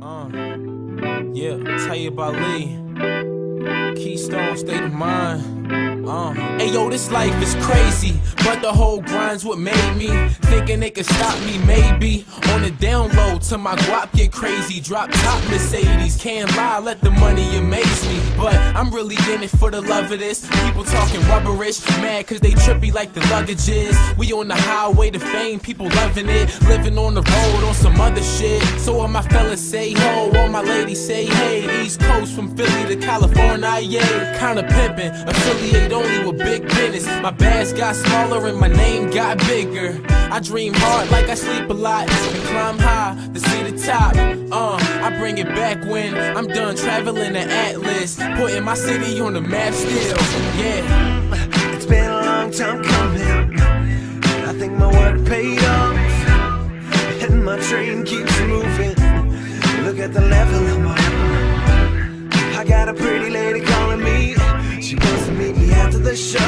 Yeah, tell you about Lee. Keystone State of Mind. Hey yo, this life is crazy, but the whole grind's what made me. Thinking they could stop me, maybe. On the down low till my guap get crazy. Drop top Mercedes, can't lie, let the money amaze me. But I'm really in it for the love of this. People talking rubberish, mad cause they trippy like the luggage is. We on the highway to fame, people loving it. Living on the road on some other shit. So all my fellas say ho, all my ladies say hey. East Coast from Philly to California, yeah. Kinda pimpin', affiliate only with big business. My bags got smaller and my name got bigger. I dream hard like I sleep a lot and climb high to see the top. I bring it back when I'm done traveling the Atlas, putting my city on the map still, yeah. It's been a long time coming, I think my work paid off, and my train keeps moving. Look at the level I'm on. I got a pretty lady calling me. She wants to meet me after the show.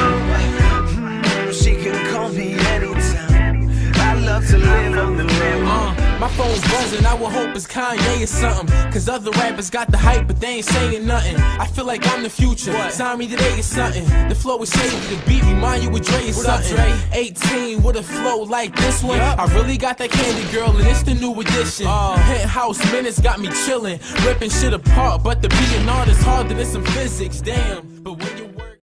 She can call me anytime. I love to live on the road. My phone's buzzing, I would hope it's Kanye or something. Cause other rappers got the hype, but they ain't saying nothing. I feel like I'm the future, sign me today or something. The flow is shady, the beat remind you with Dre or something. 18 with a flow like this one. I really got that candy girl and it's the new edition. Penthouse minutes got me chillin', ripping shit apart. But to be an artist harder than some physics, damn. But